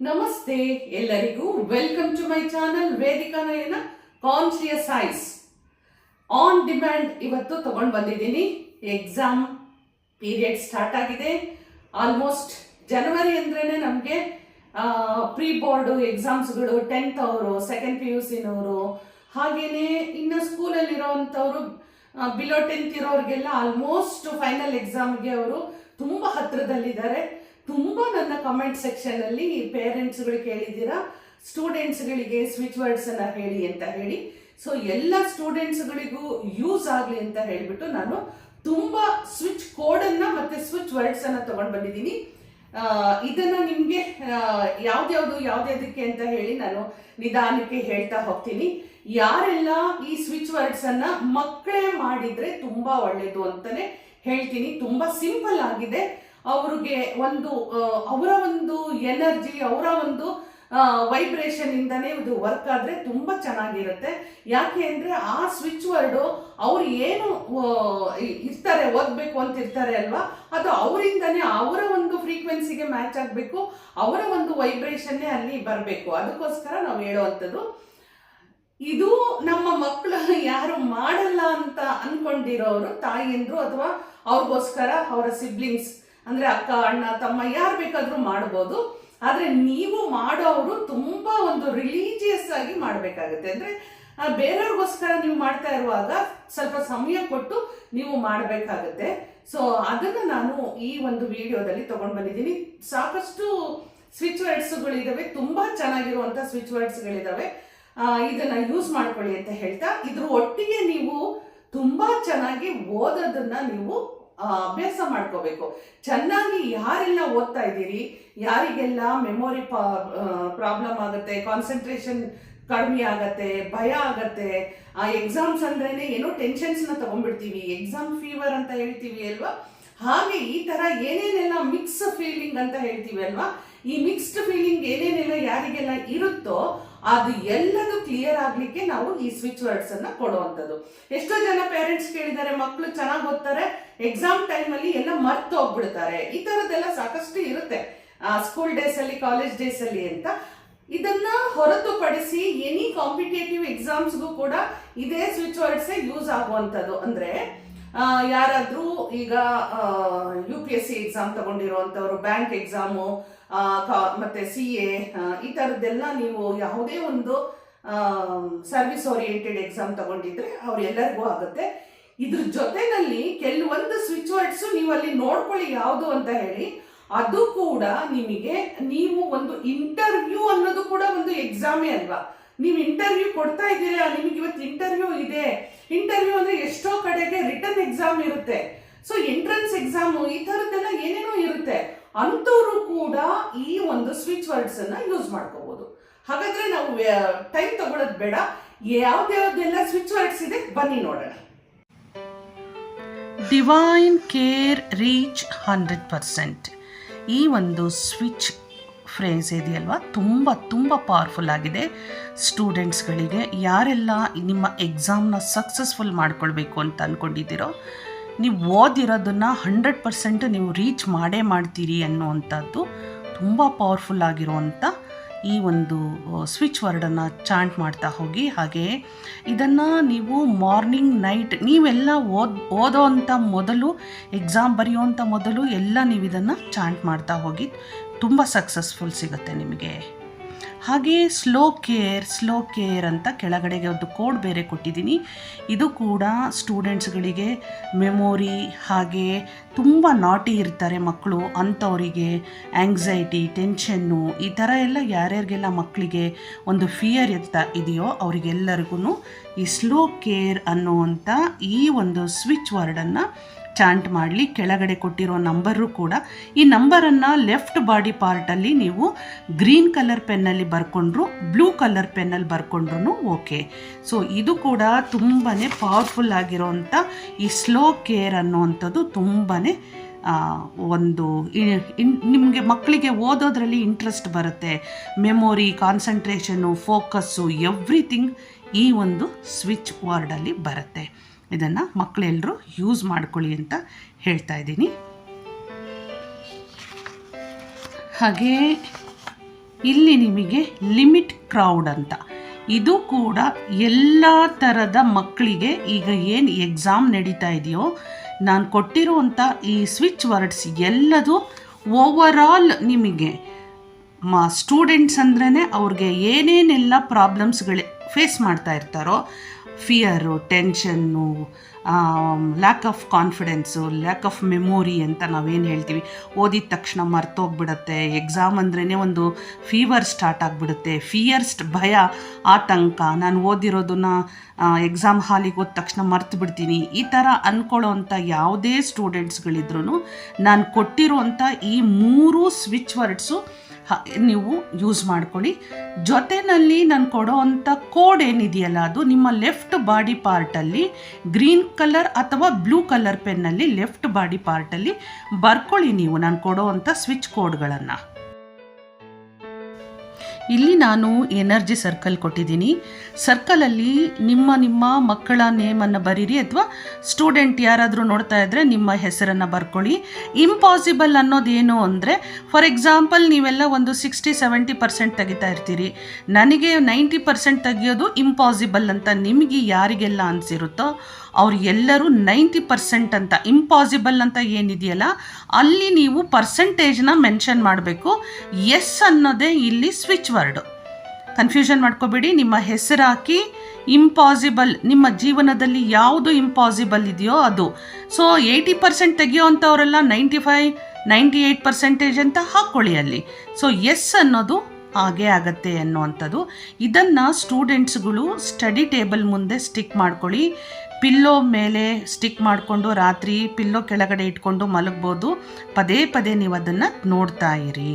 ನಮಸ್ತೆ ಎಲ್ಲರಿಗೂ. Welcome to my channel Vedika Nayana conscious eyes on demand. ಇವತ್ತು ತಗೊಂಡು ಬಂದಿದ್ದೀನಿ. ಎಕ್ಸಾಮ್ ಪೀರಿಯಡ್ ಸ್ಟಾರ್ಟ್ ಆಗಿದೆ. ಆಲ್ಮೋಸ್ಟ್ ಜನವರಿ ಅಂದ್ರೇನೆ ನಮಗೆ ಪ್ರೀ ಬೋರ್ಡು ಎಕ್ಸಾಮ್ಸ್ಗಳು 10th ಅವರು, ಸೆಕೆಂಡ್ PUC-ನವರು, ಹಾಗೇನೆ ಇನ್ನು ಸ್ಕೂಲಲ್ಲಿರೋವಂಥವ್ರು ಬಿಲೋ 10th ಇರೋರಿಗೆಲ್ಲ ಆಲ್ಮೋಸ್ಟ್ ಫೈನಲ್ ಎಕ್ಸಾಮ್ಗೆ ಅವರು ತುಂಬ ಹತ್ತಿರದಲ್ಲಿದ್ದಾರೆ. ತುಂಬ ನನ್ನ ಕಮೆಂಟ್ ಸೆಕ್ಷನಲ್ಲಿ ಪೇರೆಂಟ್ಸ್ಗಳು ಕೇಳಿದ್ದೀರಾ ಸ್ಟೂಡೆಂಟ್ಸ್ಗಳಿಗೆ ಸ್ವಿಚ್ ವರ್ಡ್ಸನ್ನು ಹೇಳಿ ಅಂತ ಹೇಳಿ. ಸೊ ಎಲ್ಲ ಸ್ಟೂಡೆಂಟ್ಸ್ಗಳಿಗೂ ಯೂಸ್ ಆಗಲಿ ಅಂತ ಹೇಳಿಬಿಟ್ಟು ನಾನು ತುಂಬ ಸ್ವಿಚ್ ಕೋಡನ್ನು ಮತ್ತು ಸ್ವಿಚ್ ವರ್ಡ್ಸನ್ನು ತೊಗೊಂಡು ಬಂದಿದ್ದೀನಿ. ಇದನ್ನು ನಿಮಗೆ ಯಾವ್ದ್ಯಾವ್ದಕ್ಕೆ ಅಂತ ಹೇಳಿ ನಾನು ನಿಧಾನಕ್ಕೆ ಹೇಳ್ತಾ ಹೋಗ್ತೀನಿ. ಯಾರೆಲ್ಲ ಈ ಸ್ವಿಚ್ ವರ್ಡ್ಸನ್ನು ಮಕ್ಕಳೇ ಮಾಡಿದರೆ ತುಂಬ ಒಳ್ಳೆಯದು ಅಂತಲೇ ಹೇಳ್ತೀನಿ. ತುಂಬ ಸಿಂಪಲ್ ಆಗಿದೆ. ಅವ್ರಿಗೆ ಅವರ ಒಂದು ಎನರ್ಜಿ, ಅವರ ಒಂದು ವೈಬ್ರೇಷನ್ ಇಂದಾನೆ ಇದು ವರ್ಕ್ ಆದರೆ ತುಂಬ ಚೆನ್ನಾಗಿರುತ್ತೆ. ಯಾಕೆ ಅಂದರೆ ಆ ಸ್ವಿಚ್ ವರ್ಡು ಅವ್ರು ಏನು ಇರ್ತಾರೆ ಓದಬೇಕು ಅಂತ ಇರ್ತಾರೆ ಅಲ್ವಾ, ಅದು ಅವರಿಂದನೇ ಅವರ ಒಂದು ಫ್ರೀಕ್ವೆನ್ಸಿಗೆ ಮ್ಯಾಚ್ ಆಗಬೇಕು, ಅವರ ಒಂದು ವೈಬ್ರೇಷನ್ನೇ ಅಲ್ಲಿ ಬರಬೇಕು. ಅದಕ್ಕೋಸ್ಕರ ನಾವು ಹೇಳೋವಂಥದ್ದು. ಇದು ನಮ್ಮ ಮಕ್ಕಳು ಯಾರು ಮಾಡಲ್ಲ ಅಂತ ಅನ್ಕೊಂಡಿರೋರು ತಾಯಿಯಂದ್ರು ಅಥವಾ ಅವ್ರಿಗೋಸ್ಕರ ಅವರ ಸಿಬ್ಲಿಂಗ್ಸ್ ಅಂದರೆ ಅಕ್ಕ, ಅಣ್ಣ, ತಮ್ಮ ಯಾರು ಬೇಕಾದರೂ ಮಾಡ್ಬೋದು. ಆದರೆ ನೀವು ಮಾಡೋರು ತುಂಬ ಒಂದು ರಿಲೀಜಿಯಸ್ ಆಗಿ ಮಾಡಬೇಕಾಗುತ್ತೆ. ಅಂದರೆ ಬೇರೆಯವ್ರಿಗೋಸ್ಕರ ನೀವು ಮಾಡ್ತಾ ಇರುವಾಗ ಸ್ವಲ್ಪ ಸಮಯ ಕೊಟ್ಟು ನೀವು ಮಾಡಬೇಕಾಗುತ್ತೆ. ಸೊ ಅದನ್ನು ನಾನು ಈ ಒಂದು ವಿಡಿಯೋದಲ್ಲಿ ತೊಗೊಂಡು ಬಂದಿದ್ದೀನಿ. ಸಾಕಷ್ಟು ಸ್ವಿಚ್ ವರ್ಡ್ಸ್ಗಳಿದ್ದಾವೆ, ತುಂಬ ಚೆನ್ನಾಗಿರುವಂಥ ಸ್ವಿಚ್ ವರ್ಡ್ಸ್ಗಳಿದ್ದಾವೆ. ಇದನ್ನು ಯೂಸ್ ಮಾಡ್ಕೊಳ್ಳಿ ಅಂತ ಹೇಳ್ತಾ, ಇದ್ರ ಒಟ್ಟಿಗೆ ನೀವು ತುಂಬ ಚೆನ್ನಾಗಿ ಓದೋದನ್ನು ನೀವು ಅಭ್ಯಾಸ ಮಾಡ್ಕೋಬೇಕು. ಚೆನ್ನಾಗಿ ಯಾರೆಲ್ಲ ಓದ್ತಾ ಇದ್ದೀರಿ, ಯಾರಿಗೆಲ್ಲ ಮೆಮೊರಿ ಪ್ರಾಬ್ಲಮ್ ಆಗುತ್ತೆ, ಕಾನ್ಸಂಟ್ರೇಷನ್ ಕಡಿಮೆ ಆಗತ್ತೆ, ಭಯ ಆಗತ್ತೆ, ಎಕ್ಸಾಮ್ಸ್ ಅಂದ್ರೇನೆ ಏನೋ ಟೆನ್ಷನ್ಸ್ನ ತಗೊಂಡ್ಬಿಡ್ತೀವಿ, ಎಕ್ಸಾಮ್ ಫೀವರ್ ಅಂತ ಹೇಳ್ತೀವಿ ಅಲ್ವಾ. ಹಾಗೆ ಈ ಥರ ಏನೇನೆಲ್ಲ ಮಿಕ್ಸ್ ಫೀಲಿಂಗ್ ಅಂತ ಹೇಳ್ತೀವಿ ಅಲ್ವಾ, ಈ ಮಿಕ್ಸ್ಡ್ ಫೀಲಿಂಗ್ ಏನೇನೆಲ್ಲ ಯಾರಿಗೆಲ್ಲ ಇರುತ್ತೋ ಅದು ಎಲ್ಲದೂ ಕ್ಲಿಯರ್ ಆಗಲಿಕ್ಕೆ ನಾವು ಈ ಸ್ವಿಚ್ ವರ್ಡ್ಸನ್ನು ಕೊಡುವಂಥದ್ದು. ಎಷ್ಟೋ ಜನ ಪೇರೆಂಟ್ಸ್ ಕೇಳಿದ್ದಾರೆ, ಮಕ್ಕಳು ಚೆನ್ನಾಗಿ ಓದ್ತಾರೆ, ಎಕ್ಸಾಮ್ ಟೈಮಲ್ಲಿ ಎಲ್ಲ ಮರ್ತು ಹೋಗ್ಬಿಡ್ತಾರೆ. ಈ ಥರದ್ದೆಲ್ಲ ಸಾಕಷ್ಟು ಇರುತ್ತೆ ಸ್ಕೂಲ್ ಡೇಸಲ್ಲಿ, ಕಾಲೇಜ್ ಡೇಸಲ್ಲಿ ಅಂತ. ಇದನ್ನ ಹೊರತುಪಡಿಸಿ ಎನಿ ಕಾಂಪಿಟೇಟಿವ್ ಎಕ್ಸಾಮ್ಸ್ಗೂ ಕೂಡ ಇದೇ ಸ್ವಿಚ್ ವರ್ಡ್ಸೇ ಯೂಸ್ ಆಗುವಂಥದ್ದು. ಅಂದರೆ ಯಾರಾದರೂ ಈಗ UPSC ಎಕ್ಸಾಮ್ ತಗೊಂಡಿರುವಂಥವ್ರು, ಬ್ಯಾಂಕ್ ಎಕ್ಸಾಮು ಮತ್ತು CA ಈ ಥರದ್ದೆಲ್ಲ ನೀವು ಯಾವುದೇ ಒಂದು ಸರ್ವಿಸ್ ಓರಿಯೆಂಟೆಡ್ ಎಕ್ಸಾಮ್ ತಗೊಂಡಿದ್ರೆ ಅವ್ರೆಲ್ಲರಿಗೂ ಆಗುತ್ತೆ. ಇದ್ರ ಜೊತೆನಲ್ಲಿ ಕೆಲವೊಂದು ಸ್ವಿಚ್ ವರ್ಡ್ಸು ನೀವು ಅಲ್ಲಿ ನೋಡ್ಕೊಳ್ಳಿ ಯಾವುದು ಅಂತ ಹೇಳಿ. ಅದು ಕೂಡ ನಿಮಗೆ, ನೀವು ಒಂದು ಇಂಟರ್ವ್ಯೂ ಅನ್ನೋದು ಕೂಡ ಒಂದು ಎಕ್ಸಾಮೇ ಅಲ್ವಾ. ನೀವು ಇಂಟರ್ವ್ಯೂ ಕೊಡ್ತಾ ಇದ್ದೀರಾ, ನಿಮಗೆ ಇವತ್ತು ಇಂಟರ್ವ್ಯೂ ಇದೆ. ಇಂಟರ್ವ್ಯೂ ಅಂದರೆ ಎಷ್ಟೋ ಕಡೆಗೆ ರಿಟರ್ನ್ ಎಕ್ಸಾಮ್ ಇರುತ್ತೆ, ಸೊ ಎಂಟ್ರೆನ್ಸ್ ಎಕ್ಸಾಮು, ಈ ಥರದ್ದೆಲ್ಲ ಏನೇನೋ ಇರುತ್ತೆ. ಅಂಥವ್ರು ಕೂಡ ಈ ಒಂದು ಸ್ವಿಚ್ ವರ್ಡ್ಸನ್ನು ಯೂಸ್ ಮಾಡ್ಕೋಬೋದು. ಹಾಗಾದರೆ ನಾವು ಟೈಮ್ ತಗೊಳ್ಳೋದು ಬೇಡ, ಯಾವ್ದ್ಯಾವ್ದೆಲ್ಲ ಸ್ವಿಚ್ ವರ್ಡ್ಸ್ ಇದೆ ಬನ್ನಿ ನೋಡೋಣ. Divine care reach 100%. ಈ ಒಂದು ಸ್ವಿಚ್ ಫ್ರೇಸ್ ಇದೆಯಲ್ವಾ, ತುಂಬ ಪವರ್ಫುಲ್ ಆಗಿದೆ. ಸ್ಟೂಡೆಂಟ್ಸ್ಗಳಿಗೆ ಯಾರೆಲ್ಲ ನಿಮ್ಮ ಎಕ್ಸಾಮ್ನ ಸಕ್ಸಸ್ಫುಲ್ ಮಾಡ್ಕೊಳ್ಬೇಕು ಅಂತ ಅಂದ್ಕೊಂಡಿದ್ದೀರೋ, ನೀವು ಓದಿರೋದನ್ನು 100% ನೀವು ರೀಚ್ ಮಾಡ್ತೀರಿ ಅನ್ನುವಂಥದ್ದು ತುಂಬ ಪವರ್ಫುಲ್ ಆಗಿರುವಂಥ ಈ ಒಂದು ಸ್ವಿಚ್ ವರ್ಡನ್ನು ಚಾಂಟ್ ಮಾಡ್ತಾ ಹೋಗಿ. ಹಾಗೆ ಇದನ್ನು ನೀವು ಮಾರ್ನಿಂಗ್ ನೈಟ್ ನೀವೆಲ್ಲ ಓದೋವಂಥ ಮೊದಲು, ಎಕ್ಸಾಮ್ ಬರೆಯುವಂಥ ಮೊದಲು ಎಲ್ಲ ನೀವು ಇದನ್ನು ಚಾಂಟ್ ಮಾಡ್ತಾ ಹೋಗಿ. ತುಂಬ ಸಕ್ಸಸ್ಫುಲ್ ಸಿಗುತ್ತೆ ನಿಮಗೆ. ಹಾಗೆ ಸ್ಲೋ ಕೇರ್ ಅಂತ ಕೆಳಗಡೆಗೆ ಒಂದು ಕೋಡ್ ಬೇರೆ ಕೊಟ್ಟಿದ್ದೀನಿ. ಇದು ಕೂಡ ಸ್ಟೂಡೆಂಟ್ಸ್ಗಳಿಗೆ ಮೆಮೊರಿ, ಹಾಗೆ ತುಂಬ ನಾಟಿ ಇರ್ತಾರೆ ಮಕ್ಕಳು, ಅಂಥವರಿಗೆ ಆ್ಯಂಗ್ಸೈಟಿ, ಟೆನ್ಷನ್ನು, ಈ ಥರ ಎಲ್ಲ ಯಾರ್ಯಾರಿಗೆಲ್ಲ ಮಕ್ಕಳಿಗೆ ಒಂದು ಫಿಯರ್ ಇದೆಯೋ ಅವರಿಗೆಲ್ಲರಿಗೂ ಈ ಸ್ಲೋ ಕೇರ್ ಅನ್ನುವಂಥ ಈ ಒಂದು ಸ್ವಿಚ್ ವರ್ಡನ್ನು ಚಾಂಟ್ ಮಾಡಲಿ. ಕೆಳಗಡೆ ಕೊಟ್ಟಿರೋ ನಂಬರು ಕೂಡ, ಈ ನಂಬರನ್ನು ಲೆಫ್ಟ್ ಬಾಡಿ ಪಾರ್ಟಲ್ಲಿ ನೀವು ಗ್ರೀನ್ ಕಲರ್ ಪೆನ್ನಲ್ಲಿ ಬರ್ಕೊಂಡ್ರು, ಬ್ಲೂ ಕಲರ್ ಪೆನ್ನಲ್ಲಿ ಬರ್ಕೊಂಡ್ರು ಓಕೆ. ಸೊ ಇದು ಕೂಡ ತುಂಬಾ ಪವರ್ಫುಲ್ ಆಗಿರೋವಂಥ ಈ ಸ್ಲೋ ಕೇರ್ ಅನ್ನುವಂಥದ್ದು ತುಂಬಾ ಒಂದು ನಿಮಗೆ ಮಕ್ಕಳಿಗೆ ಓದೋದ್ರಲ್ಲಿ ಇಂಟ್ರೆಸ್ಟ್ ಬರುತ್ತೆ, ಮೆಮೊರಿ, ಕಾನ್ಸಂಟ್ರೇಷನ್ನು, ಫೋಕಸ್ಸು, ಎವ್ರಿಥಿಂಗ್ ಈ ಒಂದು ಸ್ವಿಚ್ ವರ್ಡಲ್ಲಿ ಬರುತ್ತೆ. ಇದನ್ನು ಮಕ್ಕಳೆಲ್ಲರೂ ಯೂಸ್ ಮಾಡ್ಕೊಳ್ಳಿ ಅಂತ ಹೇಳ್ತಾ ಇದ್ದೀನಿ. ಹಾಗೇ ಇಲ್ಲಿ ನಿಮಗೆ ಲಿಮಿಟ್ ಕ್ರೌಡ್ ಅಂತ, ಇದು ಕೂಡ ಎಲ್ಲ ಥರದ ಮಕ್ಕಳಿಗೆ ಈಗ ಏನು ಎಕ್ಸಾಮ್ ನಡೀತಾ ಇದೆಯೋ ನಾನು ಕೊಟ್ಟಿರುವಂಥ ಈ ಸ್ವಿಚ್ ವರ್ಡ್ಸ್ ಎಲ್ಲದು ಓವರಾಲ್ ನಿಮಗೆ ಸ್ಟೂಡೆಂಟ್ಸ್ ಅಂದ್ರೇ ಅವ್ರಿಗೆ ಏನೇನೆಲ್ಲ ಪ್ರಾಬ್ಲಮ್ಸ್ಗಳು ಫೇಸ್ ಮಾಡ್ತಾ ಇರ್ತಾರೋ, fear, tension, lack of confidence, lack of memory ಅಂತ ನಾವೇನು ಹೇಳ್ತೀವಿ, ಓದಿದ ತಕ್ಷಣ ಮರ್ತೋಗ್ಬಿಡುತ್ತೆ, ಎಕ್ಸಾಮ್ ಅಂದ್ರೇ ಒಂದು ಫೀವರ್ ಸ್ಟಾರ್ಟ್ ಆಗಿಬಿಡುತ್ತೆ, ಫಿಯರ್ಸ್, ಭಯ, ಆತಂಕ, ನಾನು ಓದಿರೋದನ್ನ ಎಕ್ಸಾಮ್ ಹಾಲಿಗೆ ಹೋದ ತಕ್ಷಣ ಮರ್ತು ಬಿಡ್ತೀನಿ, ಈ ಥರ ಅಂದ್ಕೊಳ್ಳೋವಂಥ ಯಾವುದೇ ಸ್ಟೂಡೆಂಟ್ಸ್ಗಳಿದ್ರೂ ನಾನು ಕೊಟ್ಟಿರುವಂಥ ಈ 3 ಸ್ವಿಚ್ ವರ್ಡ್ಸು ನೀವು ಯೂಸ್ ಮಾಡ್ಕೊಳ್ಳಿ. ಜೊತೆಯಲ್ಲಿ ನಾನು ಕೊಡೋವಂಥ ಕೋಡ್ ಏನಿದೆಯಲ್ಲ ಅದು ನಿಮ್ಮ ಲೆಫ್ಟ್ ಬಾಡಿ ಪಾರ್ಟಲ್ಲಿ ಗ್ರೀನ್ ಕಲರ್ ಅಥವಾ ಬ್ಲೂ ಕಲರ್ ಪೆನ್ನಲ್ಲಿ ಲೆಫ್ಟ್ ಬಾಡಿ ಪಾರ್ಟಲ್ಲಿ ಬರ್ಕೊಳ್ಳಿ ನೀವು ನಾನು ಕೊಡೋವಂಥ ಸ್ವಿಚ್ ಕೋಡ್ಗಳನ್ನು. ಇಲ್ಲಿ ನಾನು ಎನರ್ಜಿ ಸರ್ಕಲ್ ಕೊಟ್ಟಿದ್ದೀನಿ. ಸರ್ಕಲಲ್ಲಿ ನಿಮ್ಮ ಮಕ್ಕಳ ನೇಮನ್ನು ಬರೀರಿ, ಅಥವಾ ಸ್ಟೂಡೆಂಟ್ ಯಾರಾದರೂ ನೋಡ್ತಾ ಇದ್ದರೆ ನಿಮ್ಮ ಹೆಸರನ್ನು ಬರ್ಕೊಳ್ಳಿ. ಇಂಪಾಸಿಬಲ್ ಅನ್ನೋದೇನು ಅಂದರೆ, ಫಾರ್ ಎಕ್ಸಾಂಪಲ್ ನೀವೆಲ್ಲ ಒಂದು 60-70% ತೆಗಿತಾ ಇರ್ತೀರಿ, ನನಗೆ 90% ತೆಗಿಯೋದು ಇಂಪಾಸಿಬಲ್ ಅಂತ ನಿಮಗೆ ಯಾರಿಗೆಲ್ಲ ಅನಿಸಿರುತ್ತೋ ಅವ್ರು ಎಲ್ಲರೂ 90% ಅಂತ, ಇಂಪಾಸಿಬಲ್ ಅಂತ ಏನಿದೆಯಲ್ಲ ಅಲ್ಲಿ ನೀವು ಪರ್ಸೆಂಟೇಜ್ನ ಮೆನ್ಷನ್ ಮಾಡಬೇಕು. ಎಸ್ ಅನ್ನೋದೇ ಇಲ್ಲಿ ಸ್ವಿಚ್ ವರ್ಡು. ಕನ್ಫ್ಯೂಷನ್ ಮಾಡ್ಕೋಬೇಡಿ, ನಿಮ್ಮ ಹೆಸರು ಹಾಕಿ ಇಂಪಾಸಿಬಲ್, ನಿಮ್ಮ ಜೀವನದಲ್ಲಿ ಯಾವುದು ಇಂಪಾಸಿಬಲ್ ಇದೆಯೋ ಅದು. ಸೊ 80% ತೆಗಿಯೋ ಅಂಥವರೆಲ್ಲ 95-98% ಅಂತ ಹಾಕ್ಕೊಳ್ಳಿ ಅಲ್ಲಿ. ಸೊ ಎಸ್ ಅನ್ನೋದು ಹಾಗೇ ಆಗತ್ತೆ ಅನ್ನುವಂಥದ್ದು. ಇದನ್ನು ಸ್ಟೂಡೆಂಟ್ಸ್ಗಳು ಸ್ಟಡಿ ಟೇಬಲ್ ಮುಂದೆ ಸ್ಟಿಕ್ ಮಾಡ್ಕೊಳ್ಳಿ. ಪಿಲ್ಲೋ ಮೇಲೆ ಸ್ಟಿಕ್ ಮಾಡಿಕೊಂಡು ರಾತ್ರಿ ಪಿಲ್ಲೋ ಕೆಳಗಡೆ ಇಟ್ಕೊಂಡು ಮಲಗ್ಬೋದು. ಪದೇ ಪದೇ ನೀವು ಅದನ್ನು ನೋಡ್ತಾ ಇರಿ.